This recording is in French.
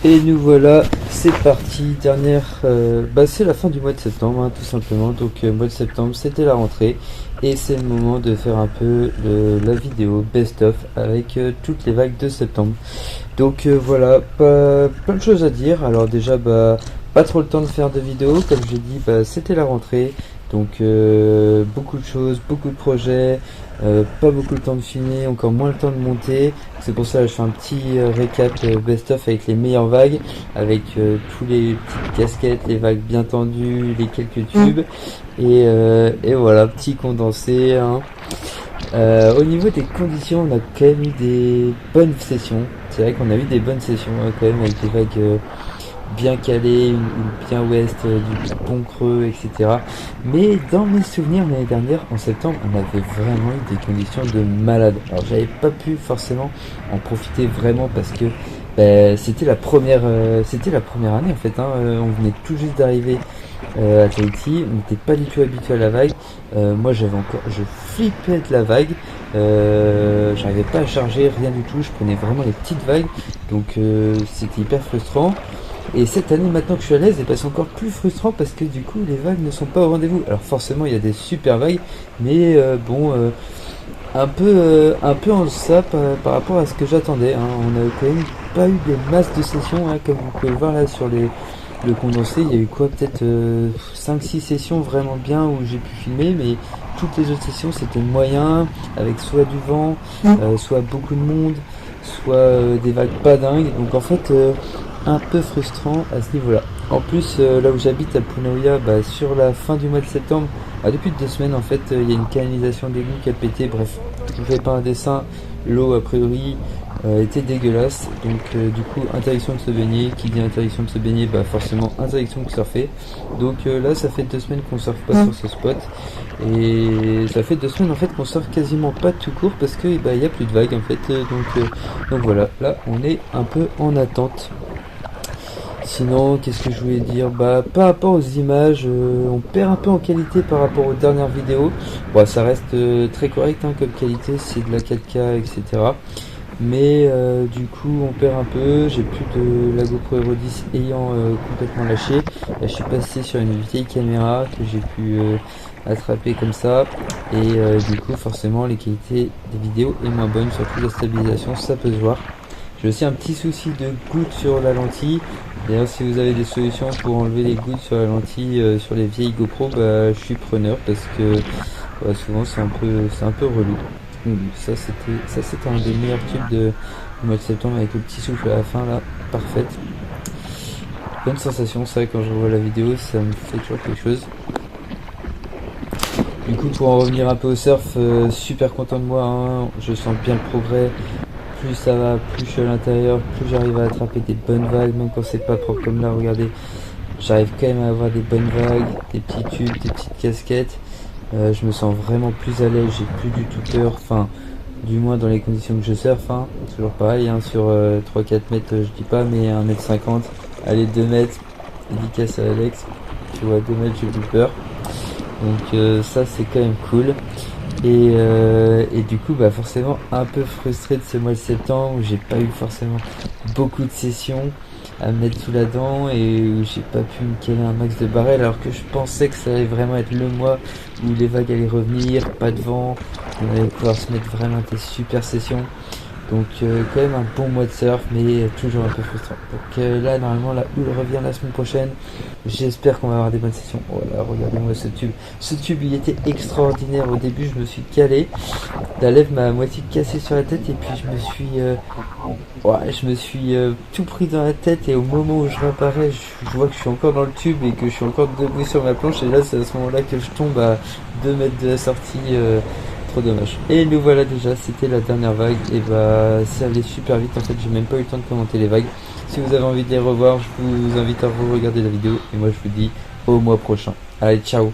Et nous voilà, c'est parti, dernière, c'est la fin du mois de septembre, hein, tout simplement. Donc mois de septembre, c'était la rentrée et c'est le moment de faire un peu la vidéo best-of avec toutes les vagues de septembre. Donc voilà, plein de choses à dire. Alors déjà, pas trop le temps de faire de vidéos, comme j'ai dit, c'était la rentrée. Donc beaucoup de choses, beaucoup de projets, pas beaucoup le temps de filmer, encore moins le temps de monter. C'est pour ça que je fais un petit récap best-of avec les meilleures vagues, avec tous les petites casquettes, les vagues bien tendues, les quelques tubes. Et voilà, petit condensé, hein. Au niveau des conditions, on a quand même eu des bonnes sessions. C'est vrai qu'on a eu des bonnes sessions quand même avec des vagues bien calées, une bien ouest, du bon creux, etc. Mais dans mes souvenirs l'année dernière, en septembre, on avait vraiment eu des conditions de malade. Alors j'avais pas pu forcément en profiter vraiment parce que c'était la première année en fait, hein. On venait tout juste d'arriver à Tahiti, on n'était pas du tout habitué à la vague. Moi je flippais de la vague. J'arrivais pas à charger rien du tout, je prenais vraiment les petites vagues, donc c'était hyper frustrant. Et cette année, maintenant que je suis à l'aise, c'est encore plus frustrant parce que du coup, les vagues ne sont pas au rendez-vous. Alors forcément, il y a des super vagues, mais un peu en deçà par rapport à ce que j'attendais, hein. On a quand même pas eu des masses de sessions, hein, comme vous pouvez le voir là sur le condensé. Il y a eu quoi, peut-être 5-6 sessions vraiment bien où j'ai pu filmer, mais toutes les autres sessions c'était moyen, avec soit du vent, soit beaucoup de monde, soit des vagues pas dingues. Donc en fait, un peu frustrant à ce niveau-là. En plus, là où j'habite à Punauia, sur la fin du mois de septembre, depuis 2 semaines en fait, il y a une canalisation d'égout qui a pété. Bref, je vous fais pas un dessin. L'eau a priori était dégueulasse, donc du coup interdiction de se baigner. Qui dit interdiction de se baigner, forcément interdiction de surfer. Donc là, ça fait 2 semaines qu'on surfe pas sur ce spot, et ça fait 2 semaines en fait qu'on surfe quasiment pas tout court parce que il y a plus de vagues en fait. Donc voilà, là on est un peu en attente. Sinon, qu'est-ce que je voulais dire? Par rapport aux images, on perd un peu en qualité par rapport aux dernières vidéos. Bon, ça reste très correct, hein, comme qualité, c'est de la 4K, etc. Mais du coup, on perd un peu. J'ai plus de la GoPro Hero 10 ayant complètement lâché. Là, je suis passé sur une vieille caméra que j'ai pu attraper comme ça. Et du coup, forcément, les qualités des vidéos est moins bonne, surtout la stabilisation, ça peut se voir. J'ai aussi un petit souci de gouttes sur la lentille. D'ailleurs, si vous avez des solutions pour enlever les gouttes sur la lentille, sur les vieilles GoPro, je suis preneur parce que souvent c'est un peu relou. Donc, ça c'était un des meilleurs tubes du mois de septembre avec le petit souffle à la fin là, parfaite. Bonne sensation, ça quand je revois la vidéo, ça me fait toujours quelque chose. Du coup, pour en revenir un peu au surf, super content de moi, hein. Je sens bien le progrès. Plus ça va, plus je suis à l'intérieur, plus j'arrive à attraper des bonnes vagues, même quand c'est pas propre comme là, regardez. J'arrive quand même à avoir des bonnes vagues, des petits tubes, des petites casquettes. Je me sens vraiment plus à l'aise, j'ai plus du tout peur, enfin, du moins dans les conditions que je surfe, hein. Toujours pareil, hein, sur 3-4 mètres, je dis pas, mais 1m50, allez 2 mètres, dédicace à Alex, tu vois, 2 mètres, j'ai plus peur. Donc ça c'est quand même cool. Et du coup, forcément, un peu frustré de ce mois de septembre où j'ai pas eu forcément beaucoup de sessions à me mettre sous la dent et où j'ai pas pu me caler un max de barrel alors que je pensais que ça allait vraiment être le mois où les vagues allaient revenir, pas de vent, on allait pouvoir se mettre vraiment des super sessions. Donc quand même un bon mois de surf, mais toujours un peu frustrant. Donc là normalement la houle revient la semaine prochaine. J'espère qu'on va avoir des bonnes sessions. Voilà, regardez-moi ce tube. Ce tube il était extraordinaire. Au début je me suis calé. La lèvre m'a à moitié cassé sur la tête et puis je me suis tout pris dans la tête, et au moment où je réapparais, je vois que je suis encore dans le tube et que je suis encore debout sur ma planche, et là c'est à ce moment là que je tombe à 2 mètres de la sortie. Trop dommage. Et nous voilà déjà, c'était la dernière vague, et ça allait super vite en fait, j'ai même pas eu le temps de commenter les vagues. Si vous avez envie de les revoir, je vous invite à regarder la vidéo, et moi je vous dis au mois prochain. Allez, ciao.